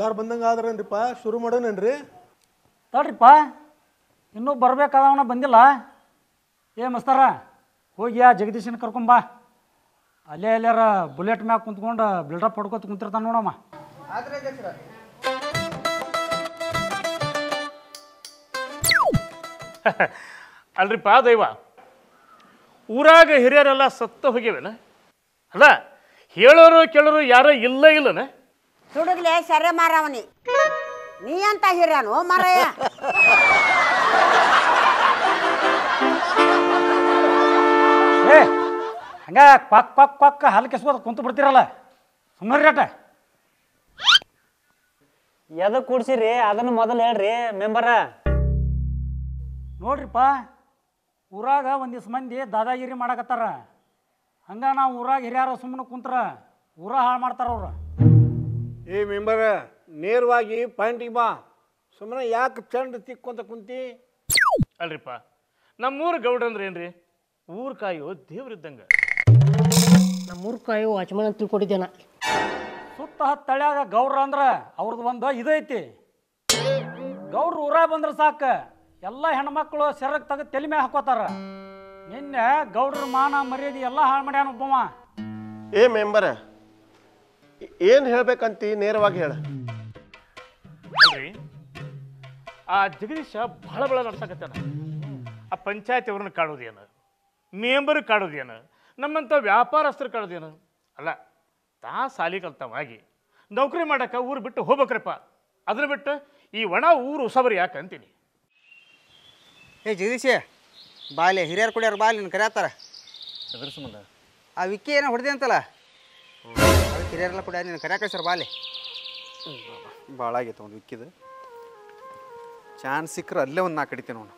ಎಲ್ಲಾರು ಬಂದಂಗೆ ಆದ್ರೇನ್ರಿಪ್ಪ ಶುರು ಮಾಡೋಣನ್ರಿ ತಡ್ರಿಪ್ಪ ಇನ್ನೂ ಬರ್ಬೇಕಾದವನ ಬಂದಿಲ್ಲ ಏ ಮಸ್ತಾರ ಹೋಗಿ ಆ ಜಗದೀಶನ ಕರ್ಕೊಂಬಾ ಅಲ್ಲೇ ಎಲ್ಲಾರ ಬುಲೆಟ್ ಮ್ಯಾಗ ಕುಂತ್ಕೊಂಡು ಬಿಲ್ಡಪ್ ಹೊಡ್ಕೊತ ಕುಂತಿರ್ತಾನೆ ನೋಡಮ್ಮ ಅಲ್ರಿಪ್ಪ ದೈವ ಊರಾಗ ಹಿರಿಯರೆಲ್ಲ ಸತ್ತ ಹೋಗ್ಯವೇನ ಅಲ್ಲ ಹೇಳೋರು ಕೇಳೋರು ಯಾರೋ ಇಲ್ಲ ಇಲ್ಲನ ತುಡುಗ್ಲೆ ಸೆರೆ ಮಾರವನಿ ನೀ ಅಂತ ಹಿರಿಯನು ಮಾರಯ್ಯ ಏ ಹಂಗ ಕ್ವಾಕ್ ಕ್ವಾಕ್ ಕ್ವಾಕ್ ಹಾಲು ಕೆಸ್ಕೋತ ಕುಂತು ಬಿಡ್ತೀರಲ್ಲ ಸುಮ್ಮನೆ ಅಟ ಎದಕ್ಕೆ ಕೂಡ್ಸಿರಿ ಅದನ್ನು ಮೊದಲು ಹೇಳ್ರಿ ಮೆಂಬರ ನೋಡ್ರಿಪ್ಪ ಊರಾಗ ಒಂದಿವ್ಸ ಮಂದಿ ದಾದಾಗಿರಿ ಮಾಡಕತ್ತಾರ ಹಂಗ ನಾವು ಊರಾಗ ಹಿರಿಯಾರ ಸುಮ್ಮನೆ ಕುಂತ್ರ ಊರ ಹಾಳು ಮಾಡ್ತಾರ ಅವ್ರು ಏ ಮೆಂಬರ ನೇರವಾಗಿ ಪಾಯಿಂಟಿಗೆ ಬಾ ಸುಮ್ಮನೆ ಯಾಕೆ ಚಂಡ ತಿಕ್ಕೊಂತ ಕುಂತಿ ಅಲ್ರಿಪ್ಪ ನಮ್ಮೂರು ಗೌಡ್ರ ಅಂದ್ರೆ ಏನ್ರಿ ಊರು ಕಾಯೋ ದೇವ್ರಿದ್ದಂಗೆ ನಮ್ಮೂರು ಕಾಯಿ ವಾಚ್ಮನ್ ಅಂತ ತಿಳ್ಕೊಂಡಿದ್ದೇನ ಸುತ್ತ ಹತ್ತು ತಳ್ಯಾಗ ಗೌಡ್ರ ಅಂದ್ರೆ ಅವ್ರದ್ದು ಒಂದು ಇದೈತಿ ಗೌಡ್ರು ಊರಾಗ ಬಂದ್ರೆ ಸಾಕು ಎಲ್ಲ ಹೆಣ್ಮಕ್ಳು ಸೆರಗ್ ತೆಗೆದು ತಲೆ ಮ್ಯಾಗ ಹಾಕೋತಾರ ನಿನ್ನೆ ಗೌಡ್ರ ಮಾನ ಮರ್ಯಾದೆ ಎಲ್ಲ ಹಾಳು ಮಾಡ್ಯಾನ ಒಬ್ಬವ ಏ ಮೆಂಬರ ಏನು ಹೇಳ್ಬೇಕಂತಿ ನೇರವಾಗಿ ಹೇಳ ಅಲ್ರಿ ಆ ಜಗದೀಶ ಬಹಳ ನಡ್ಸಕತ್ತಾನ ಆ ಪಂಚಾಯತ್ ಅವ್ರನ್ನ ಕಾಡೋದೇನು ಮೆಂಬರ್ ಕಾಡೋದೇನು ನಮ್ಮಂಥ ವ್ಯಾಪಾರಸ್ಥರು ಕಾಡೋದೇನು ಅಲ್ಲ ತಾ ಸಾಲಿ ಕಲ್ತವಾಗಿ ನೌಕರಿ ಮಾಡಕ್ಕೆ ಊರು ಬಿಟ್ಟು ಹೋಗ್ಬೇಕ್ರಪ್ಪ ಅದನ್ನ ಬಿಟ್ಟು ಈ ಒಣ ಊರು ಉಸಬರಿ ಯಾಕೆ ಅಂತೀನಿ ಏ ಜಗದೀಶ ಬಾಲೆ ಹಿರಿಯರು ಕುಡಿಯೋರು ಬಾಲಿ ನಿನ್ನ ಕರೆಯತ್ತಾರ ಎದ್ರ ಸಂಬಂಧ ಆ ವಿಕ್ಕಿ ಏನೋ ಹೊಡೆದೆ ಅಂತಲ್ಲ ಅದಕ್ಕೆ ಹಿರಿಯರೆಲ್ಲ ಕುಡಿಯ ನಿನ್ನ ಕರೆಯಾಕ ಸರ್ ಬಾಲೆ ಭಾಳ ಆಗೈತೆ ಒಂದು ವಿಕ್ಕಿದು ಚಾನ್ಸ್ ಸಿಕ್ಕರೆ ಅಲ್ಲೇ ಒಂದು 4 ಕಡಿತೇನೆ ಅವನು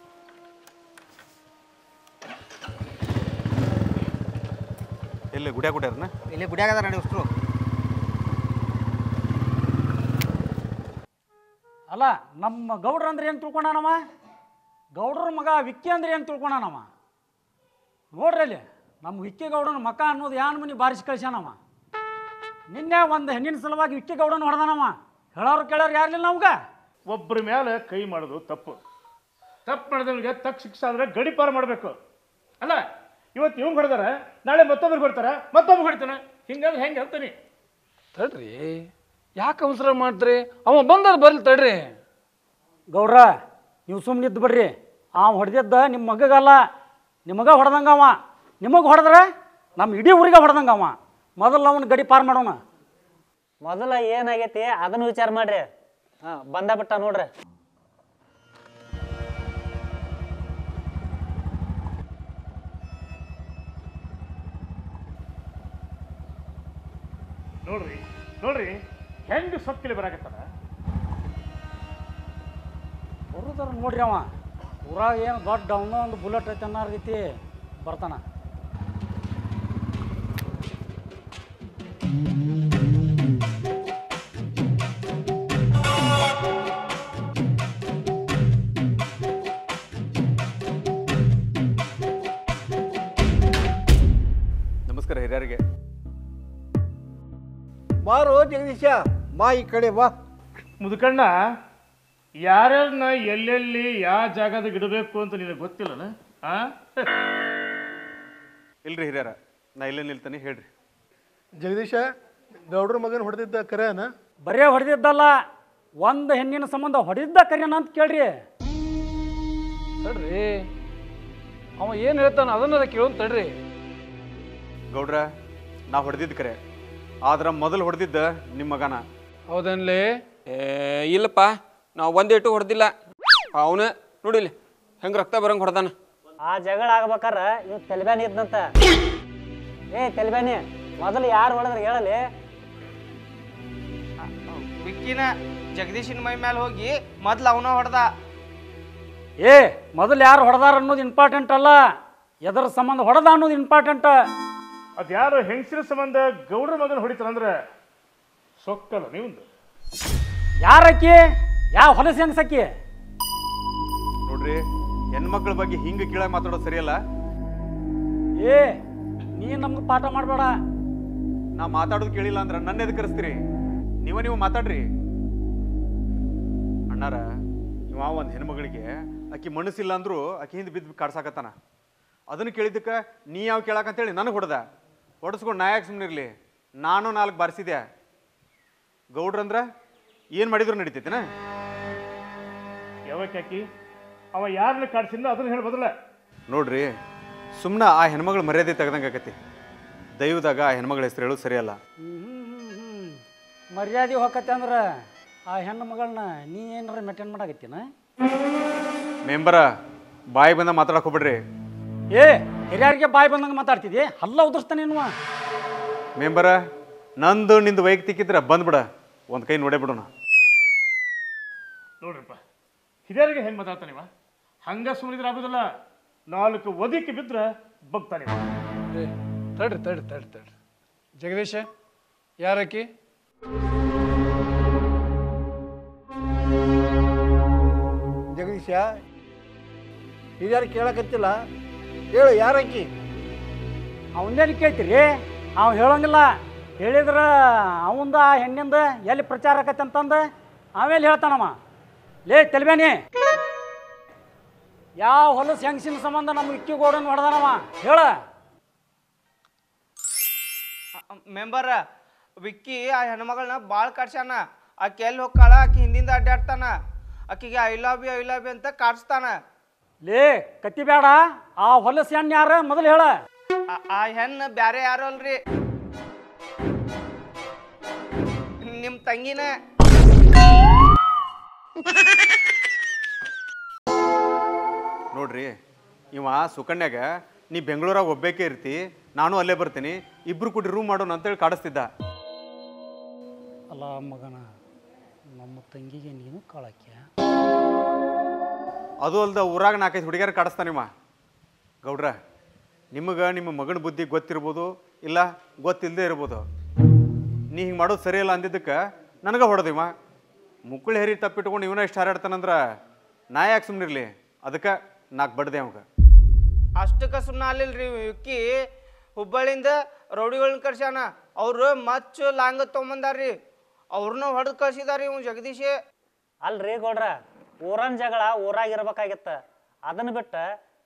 ಎಲ್ಲಿ ಗುಡ್ಯಾರನ ಇಲ್ಲಿ ಗುಡ್ಯಾಗದ ನಡಿ ಅಷ್ಟು ಅಲ್ಲ ನಮ್ಮ ಗೌಡ್ರ ಅಂದ್ರೆ ಏನು ತಿಳ್ಕೊಂಡಾನವ ಗೌಡ್ರ ಮಗ ವಿಕ್ಕಿ ಅಂದ್ರೆ ಏನು ತಿಳ್ಕೊಂಡಾನವ ನೋಡ್ರಿ ಅಲ್ಲಿ ನಮ್ಮ ವಿಕ್ಕಿ ಗೌಡನ ಮಕ ಅನ್ನೋದು ಯಾನ್ ಮನಿ ಬಾರಿಸಿ ಕಳ್ಸ್ಯಾನವ ನಿನ್ನೆ ಒಂದು ಹೆಣ್ಣಿನ ಸಲುವಾಗಿ ವಿಕ್ಕಿ ಗೌಡನ ಹೊಡೆದಾನವ ಹೇಳೋರು ಕೇಳೋರು ಯಾರಿಲ್ಲ ನಮ್ಗೆ ಒಬ್ಬರ ಮೇಲೆ ಕೈ ಮಾಡೋದು ತಪ್ಪು ಮಾಡಿದವನಿಗೆ ತಕ್ಕ ಶಿಕ್ಷೆ ಆದರೆ ಗಡಿಪಾರು ಮಾಡಬೇಕು ಅಲ್ಲ ಇವತ್ತು ಇವ್ನು ಹೊಡೆದಾರ ನಾಳೆ ಮತ್ತೊಬ್ರಿಗೆ ಹೊಡ್ತಾರ ಮತ್ತೊಬ್ಬ ಹೊಡ್ತಾನೆ ಹಿಂಗಾದ್ರೆ ಹೆಂಗೆ ಅಂತಾನೆ ತಡ್ರಿ ಯಾಕೆ ಅವಸರ ಮಾಡ್ತೀರಿ ಅವ ಬಂದದ ಬರ್ಲಿ ತಡ್ರಿ ಗೌಡ್ರ ನೀವು ಸುಮ್ಮನೆ ಇದ್ದು ಬಿಡ್ರಿ ಹೊಡೆದಿದ್ದ ನಿಮ್ಮ ಮಗಗಲ್ಲ ನಿಮಗೆ ಹೊಡೆದಂಗವ ನಿಮಗೆ ಹೊಡೆದ್ರೆ ನಮ್ಮ ಇಡೀ ಊರಿಗೆ ಹೊಡೆದಂಗವ ಮೊದಲು ಅವನು ಗಡಿ ಪಾರು ಮಾಡೋಣ ಮೊದಲ ಏನಾಗೈತಿ ಅದನ್ನು ವಿಚಾರ ಮಾಡ್ರಿ ಹಾಂ ಬಂದ ಬಿಟ್ಟ ನೋಡ್ರಿ ನೋಡ್ರಿ ಹೆಂಗೆ ಸೊಕ್ಕಿಲಿ ಬರಾಕತ್ತಾರ ಬರುದಾರ ನೋಡ್ರಿ ಅವ ಊರಾಗ ಏನು ದೊಡ್ಡ ಅವನೋ ಒಂದು ಬುಲೆಟ್ ಐತೆ ಅನ್ನೋ ರೀತಿ ಬರ್ತಾನ ನಮಸ್ಕಾರ ಹಿರಿಯರಿಗೆ ಬಾರೋ ಜಗದೀಶ ಬಾ ಈ ಕಡೆ ಬಾ ಮುದುಕಣ್ಣ ಯಾರ್ಯಾರನ್ನ ಎಲ್ಲೆಲ್ಲಿ ಯಾವ ಜಾಗದಾಗ ಇಡಬೇಕು ಅಂತ ನಿನಗೆ ಗೊತ್ತಿಲ್ಲನ ಇಲ್ರಿ ಹಿರಿಯರ ನಾ ಇಲ್ಲೇ ನಿಲ್ತಾನೆ ಹೇಳ್ರಿ ಜಗದೀಶ ಗೌಡ್ರ ಮಗನ ಹೊಡೆದಿದ್ದ ಕರೆಯನ ಬರೇ ಹೊಡೆದಿದ್ದಲ್ಲ ಒಂದು ಹೆಣ್ಣಿನ ಸಂಬಂಧ ಹೊಡೆದಿದ್ದ ಕರೆಯನ ಅಂತ ಕೇಳ್ರಿ ತಡ್ರಿ ಅವ ಏನು ಹೇಳ್ತಾನ ಅದನ್ನ ಕೇಳೋನ್ ತಡ್ರಿ ಗೌಡ್ರ ನಾ ಹೊಡೆದಿದ್ದು ಕರೆ ಆದ್ರೆ ಮೊದಲು ಹೊಡೆದಿದ್ದ ನಿಮ್ಮ ಮಗನ ಹೌದನ್ಲೇ ಇಲ್ಲಪ್ಪ ನಾವು ಒಂದೇಟು ಹೊಡೆದಿಲ್ಲ ಅವನ ನೋಡಿಲ್ಲ ಹೆಂಗೆ ರಕ್ತ ಬರಂಗೆ ಹೊಡೆದಾನ ಆ ಜಗಳ ಆಗ್ಬೇಕಾರ ಇವ್ ತೆಲ್ಬ್ಯಾನಿ ಇದ್ನಂತ ಏ ತೆಲ್ಬ್ಯಾನಿ ಮೊದಲು ಯಾರು ಹೊಡೆದ್ರೆ ಹೇಳಲಿ ವಿಕ್ಕಿನ ಜಗದೀಶನ ಮೈ ಮೇಲೆ ಹೋಗಿ ಮೊದ್ಲು ಅವನ ಹೊಡೆದ ಏ ಮೊದಲು ಯಾರು ಹೊಡೆದಾರ ಅನ್ನೋದು ಇಂಪಾರ್ಟೆಂಟ್ ಅಲ್ಲ ಎದರ ಸಂಬಂಧ ಹೊಡೆದ ಅನ್ನೋದು ಇಂಪಾರ್ಟೆಂಟ್ ಅದ್ಯಾರು ಹೆಂಗಸಿನ ಸಂಬಂಧ ಗೌಡ್ರ ಮಗನ ಹೊಡಿತಾರಂದ್ರೆ ಸೊಕ್ಕಲ್ಲ ನೀವು ಯಾರಕ್ಕಿ ಯಾವ ಹೊಲಸ ಹೆಂಗಸಕ್ಕಿ ನೋಡ್ರಿ ಹೆಣ್ಮಕ್ಳ ಬಗ್ಗೆ ಹಿಂಗೆ ಕೀಳಾಗಿ ಮಾತಾಡೋದು ಸರಿಯಲ್ಲ ಏ ನೀ ನಮ್ಗೆ ಪಾಠ ಮಾಡಬೇಡ ನಾ ಮಾತಾಡೋದು ಕೇಳಿಲ್ಲ ಅಂದ್ರೆ ನನ್ನ ಎದಕ್ಕೆ ಕರೆಸ್ತೀರಿ ನೀವು ಮಾತಾಡ್ರಿ ಅಣ್ಣಾರ ಇವ ಒಂದು ಹೆಣ್ಮಗಳಿಗೆ ಆಕಿ ಮನಸ್ಸಿಲ್ಲ ಅಂದ್ರು ಆಕಿ ಹಿಂದೆ ಬಿದ್ದು ಕಾಡ್ಸಾಕತ್ತಾನ. ಅದನ್ನು ಕೇಳಿದ್ದಕ್ಕೆ ನೀ ಯಾವ ಕೇಳಾಕಂತೇಳಿ ನನಗೆ ಹೊಡೆಸ್ಕೊಂಡು ನಾ ಯಾಕೆ ಸುಮ್ಮನೆ ಇರಲಿ, ನಾನು 4 ಬಾರಿಸಿದೆ. ಗೌಡ್ರಂದ್ರೆ ಏನು ಮಾಡಿದ್ರು ನಡೀತೈತಿನ? ಯಾವಕ್ಕೆ ಆಕಿ ಅವ ಯಾರನ್ನ ಕಾಡ್ಸಿಲ್ಲ ಅದನ್ನ ಹೇಳ್ಬೋದಲ್ಲ. ನೋಡ್ರಿ, ಸುಮ್ಮನೆ ಆ ಹೆಣ್ಮಗಳ ಮರ್ಯಾದೆ ತೆಗ್ದಂಗೆ ಆಕತಿ. ದೈವದಾಗ ಆ ಹೆಣ್ಮಗಳ ಹೆಸರು ಹೇಳೋದು ಸರಿಯಲ್ಲ. ಮರ್ಯಾದೆ ಹೋಗತ್ತೆ ಅಂದ್ರೆ ಆ ಹೆಣ್ಣು ಮಗಳನ್ನ ನೀ ಏನಾರ ಮೇಂಟೈನ್ ಮಾಡಾಕತ್ತೀನ? ಮೆಂಬರ ಬಾಯಿ ಬಂದ ಮಾತಾಡಕ್ಕೆ ಹೋಗ್ಬಿಡ್ರಿ. ಏ ಹಿರಿಯರಿಗೆ ಬಾಯಿ ಬಂದಂಗೆ ಮಾತಾಡ್ತಿದ್ದಿ, ಹಲ್ಲ ಉದುರ್ಸ್ತಾನೆ ನೀನು. ಮೆಂಬರ ನಂದು ನಿಂದು ವೈಯಕ್ತಿಕ ಇದ್ರೆ ಬಂದ್ಬಿಡ, ಒಂದು ಕೈ ನೋಡೇ ಬಿಡೋಣ. ನೋಡ್ರಪ್ಪ, ಹಿರಿಯರಿಗೆ ಹೆಂಗೆ ಮಾತಾಡ್ತಾನಿವ? ಹಂಗ ಸುಮ್ಮನಿದ್ರೆ ಆಗೋದಿಲ್ಲ. 4 ಒದಿಕ್ಕೆ ಬಿದ್ರೆ ಬಗ್ತಾನೆ. ತಡ್ರಿ ತಡ್ರಿ ತಡ್ರಿ ತಡ್ರಿ ಜಗದೀಶ, ಯಾರಕ್ಕಿ? ಜಗದೀಶ, ಹಿರಿಯರು ಕೇಳಕತ್ತಿಲ್ಲ, ಹೇಳು ಯಾರಕ್ಕಿ? ಅವನ್ನೇನು ಕೇಳ್ತೀರಿ? ಅವ ಹೇಳೋಂಗಿಲ್ಲ. ಹೇಳಿದ್ರ ಅವಂದ ಹೆಣ್ಣಿಂದ ಎಲ್ಲಿ ಪ್ರಚಾರ ಆಕತ್ತೆ ಅಂತಂದು ಆಮೇಲೆ ಹೇಳ್ತಾನಮ್ಮ. ಲೇ ತೆಲ್ಬೇನಿ, ಯಾವ ಹೊಲಸು ಹೆಂಗಸಿನ ಸಂಬಂಧ ನಮ್ಮ ಇಕ್ಕಿಗೋಡನ್ ಹೊಡೆದಾನವ ಹೇಳ. ಮೆಂಬರ್, ವಿಕ್ಕಿ ಆ ಹೆಣ್ಮಗಳನ್ನ ಭಾಳ ಕಾಡ್ಸ್ಯಾನ. ಆಕೆ ಎಲ್ಲಿ ಹೋಗ್ಕಾಳ, ಆಕೆ ಹಿಂದಿಂದ ಅಡ್ಡಾಡ್ತಾನ. ಆಕಿಗೆ ಐ ಲವ್ ಯು ಅಂತ ಕಾಡ್ಸ್ತಾನ. ಲೇ ಕತ್ತಿ ಬೇಡ, ಆ ಹೊಲಸು ಹೆಣ್ಣು ಯಾರ ಮೊದಲು ಹೇಳ. ಆ ಹೆಣ್ಣು ಬ್ಯಾರೆ ಯಾರು ಅಲ್ರಿ, ನಿಮ್ಮ ತಂಗಿನ. ನೋಡ್ರಿ, ಇವ ಸುಕನ್ಯಾಗ ನೀ ಬೆಂಗಳೂರಾಗ ಒಬ್ಬೇಕೆ ಇರ್ತಿ, ನಾನು ಅಲ್ಲೇ ಬರ್ತೀನಿ, ಇಬ್ರು ಕೂಡಿ ರೂಮ್ ಮಾಡೋಣ ಅಂತೇಳಿ ಕಾಡಿಸ್ತಿದ್ದ. ಅಲ್ಲ ಮಗನ, ನಮ್ಮ ತಂಗಿಗೆ ನೀನು ಕಾಳಕ್ಯ. ಅದು ಅಲ್ದ ಊರಾಗ 4-5 ಹುಡುಗಿಯರು ಕಾಡಿಸ್ತಾನಿವ. ಗೌಡ್ರ, ನಿಮಗೆ ನಿಮ್ಮ ಮಗನ ಬುದ್ಧಿ ಗೊತ್ತಿರ್ಬೋದು, ಇಲ್ಲ ಗೊತ್ತಿಲ್ಲದೆ ಇರ್ಬೋದು. ನೀ ಹಿಂಗೆ ಮಾಡೋದು ಸರಿಯಲ್ಲ ಅಂದಿದ್ದಕ್ಕೆ ನನಗೆ ಹೊಡೆದಿವ. ಮುಕ್ಕಳು ಹೇರಿ ತಪ್ಪಿಟ್ಕೊಂಡು ಇವನ ಇಷ್ಟು ಹಾರಾಡ್ತಾನಂದ್ರೆ ನಾ ಯಾಕೆ ಸುಮ್ಮನಿರ್ಲಿ? ಅದಕ್ಕೆ 4 ಬಡ್ದೆ ಅವಾಗ. ಅಷ್ಟಕ್ಕೆ ಸುಮ್ಮನೆ ಅಲ್ಲಿಲ್ರಿ ವಿಕ್ಕಿ. ಹುಬ್ಬಳ್ಳಿಯಿಂದ ರೌಡಿಗಳನ್ನ ಕರ್ಸ್ಯಾನ. ಅವರು ಮಚ್ಚು ಲಾಂಗ ತೊಗೊಂಬಂದಾರ್ರಿ. ಅವ್ರನ್ನೂ ಹೊಡೆದು ಕಳ್ಸಿದಾರಿ ಇವ್ ಜಗದೀಶ್. ಅಲ್ರಿ ಗೌಡ್ರ, ಊರನ್ ಜಗಳ ಊರಾಗಿರ್ಬೇಕಾಗಿತ್ತ. ಅದನ್ನ ಬಿಟ್ಟು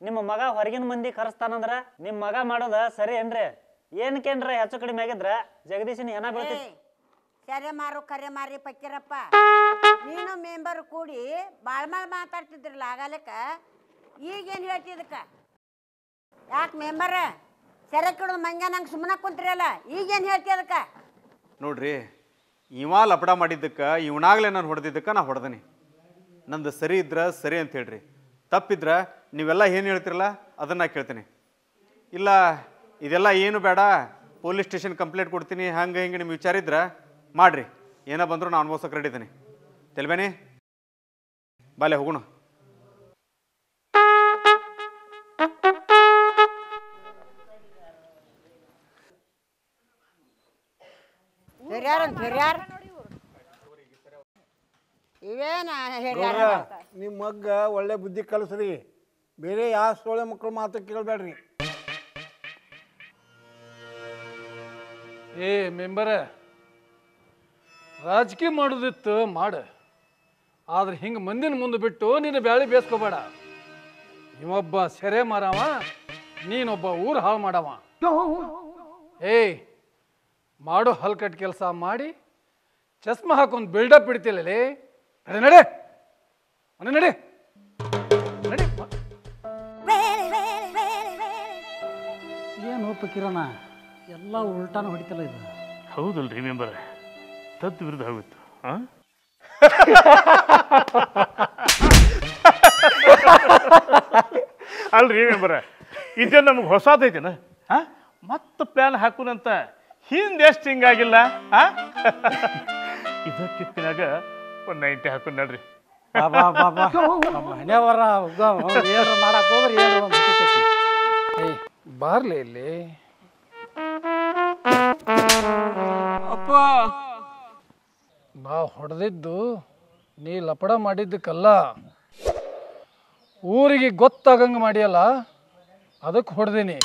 ನಿಮ್ಮ ಮಗ ಹೊರಗಿನ ಮಂದಿ ಕರೆಸ್ತಾನಂದ್ರ ನಿಮ್ಮ ಮಗ ಮಾಡೋದ ಸರಿ ಏನ್ರಿ? ಏನಕ್ಕೇನ್ರ ಹೆಚ್ಚು ಕಡಿಮೆ ಆಗಿದ್ರ ಜಗದೀಶನ ಏನ ಬೀಳ್ತೈತಿ? ಸರೆ ಮಾರು ಕರೆ ಮಾರಿ ಪಕ್ಕಿರಪ್ಪ, ನೀನು ಮೆಂಬರ್ ಕೂಡಿ ಬಾಳ್ ಮಾತಾಡ್ತಿದ್ರಲ್ಲ ಆಗಲಕ್ಕ, ಈಗೇನು ಹೇಳ್ತಿದ್ದಕ್ಕ? ಯಾಕೆ ಮೆಂಬರ್ ಸೆರೆ ಕಿಡೋದು ಮಂಗ್ಯ ನಂಗೆ ಸುಮ್ಮನೆ ಕುಂತಿರಲ್ಲ, ಈಗೇನು ಹೇಳ್ತಿ ಅದಕ್ಕೆ? ನೋಡ್ರಿ, ಇವ ಲಪಡ ಮಾಡಿದ್ದಕ್ಕೆ, ಇವನಾಗಲೇ ನಾನು ಹೊಡೆದಿದ್ದಕ್ಕೆ ನಾ ಹೊಡೆದನಿ. ನಂದು ಸರಿ ಇದ್ರೆ ಸರಿ ಅಂತ ಹೇಳ್ರಿ, ತಪ್ಪಿದ್ರೆ ನೀವೆಲ್ಲ ಏನು ಹೇಳ್ತಿರಲ್ಲ ಅದನ್ನು ಕೇಳ್ತೀನಿ. ಇಲ್ಲ ಇದೆಲ್ಲ ಏನು ಬೇಡ, ಪೊಲೀಸ್ ಸ್ಟೇಷನ್ ಕಂಪ್ಲೇಂಟ್ ಕೊಡ್ತೀನಿ, ಹಂಗೆ ಹಿಂಗೆ ನಿಮ್ಗೆ ವಿಚಾರಿದ್ರೆ ಮಾಡಿರಿ, ಏನೋ ಬಂದರೂ ನಾನು ಅನ್ಭವಿಸೋಕೆ ರೆಡಿ ಇದ್ದೀನಿ. ತೆಲ್ಬೇನಿ ಬಾಲೆ ಹೋಗೋಣ. ಇವೇನ ನಿಮ್ಮ ಮಗ್ಗ ಒಳ್ಳೆ ಬುದ್ಧಿ ಕಲಿಸ್ರಿ, ಬೇರೆ ಯಾವ ಸೋಳೆ ಮಕ್ಕಳು ಮಾತು ಕೇಳಬೇಡ್ರಿ. ಏ ಮೆಂಬರ, ರಾಜಕೀಯ ಮಾಡೋದಿತ್ತು ಮಾಡ, ಆದ್ರೆ ಹಿಂಗೆ ಮಂದಿನ ಮುಂದೆ ಬಿಟ್ಟು ನೀನು ಬ್ಯಾಳಿ ಬೇಸ್ಕೋಬೇಡ. ಇವೊಬ್ಬ ಸೆರೆ ಮಾರವ, ನೀನೊಬ್ಬ ಊರು ಹಾಳು ಮಾಡವ. ಏಯ್, ಮಾಡೋ ಹಲ್ಕಟ್ ಕೆಲಸ ಮಾಡಿ ಚಸ್ಮಾ ಹಾಕೊಂಡು ಬಿಲ್ಡಪ್ ಇಡ್ತಿಲ್ಲ. ನಡೆ ನಡೆ ಮನೆ ನಡೆ ನಡೆ. ಏನು ಕಿರಣ, ಎಲ್ಲ ಉಲ್ಟಾನ ಹೊಡಿತಲ್ಲ ಇದು. ಹೌದಲ್ರಿ ಮೆಂಬರ್, ತದ್ದು ವಿರುದ್ಧ ಆಗುತ್ತೆ. ಅಲ್ರಿ ಮೆಂಬರ, ಇದೇ ನಮ್ಗೆ ಹೊಸದೈತೇನ? ಮತ್ತೆ ಪ್ಲಾನ್ ಹಾಕುನಂತ ಹಿಂದೆ ಎಷ್ಟು ಹಿಂಗಾಗಿಲ್ಲ? ಇದಕ್ಕಿತ್ತಿನಾಗ ಒಂದು 90 ಹಾಕು ನಡ್ರಿ. ಮನೆಯವರ ಏನ್ರ ಮಾಡಕ್ ಹೋಗ್ರಿ, ಏನ್ರ ಒಂದು ಏಯ್ ಬಾರ್ಲಿ ಇಲ್ಲಿ. ಅಪ್ಪ, ನಾ ಹೊಡೆದಿದ್ದು ನೀ ಲಪಡ ಮಾಡಿದ್ದಕ್ಕಲ್ಲ, ಊರಿಗೆ ಗೊತ್ತಾಗಂಗೆ ಮಾಡಿಯಲ್ಲ ಅದಕ್ಕೆ ಹೊಡೆದೀನಿ.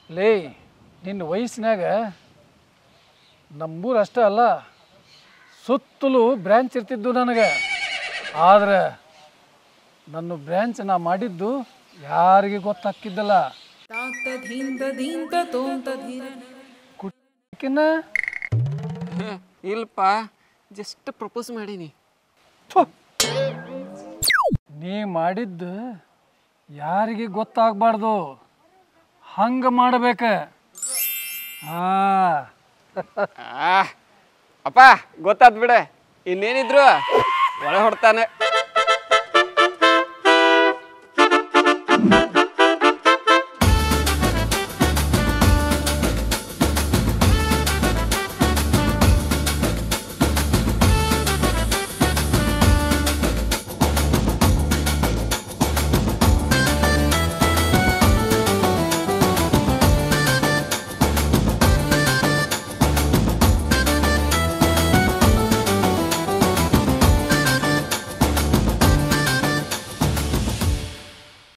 ಲೇ, ನಿನ್ನ ವಯಸ್ಸಿನಾಗ ನಮ್ಮೂರು ಅಷ್ಟೇ ಅಲ್ಲ, ಸುತ್ತಲೂ ಬ್ರ್ಯಾಂಚ್ ಇರ್ತಿದ್ದು ನನಗೆ. ಆದ್ರೆ ನನ್ನ ಬ್ರ್ಯಾಂಚ್ ನಾ ಮಾಡಿದ್ದು ಯಾರಿಗೆ ಗೊತ್ತಾಕಿದ್ದಲ್ಲ. ಕುಟ್ಟಿನ ಇಲ್ಪ ಜಸ್ಟ್ ಪ್ರಪೋಸ್ ಮಾಡೀನಿ. ನೀ ಮಾಡಿದ್ದು ಯಾರಿಗೆ ಗೊತ್ತಾಗಬಾರ್ದು, ಹಂಗೆ ಮಾಡಬೇಕ. ಅಪ್ಪ ಗೊತ್ತಾತ್ ಬಿಡ, ಇನ್ನೇನಿದ್ರು ಒಳ ಹೊಡ್ತಾನೆ.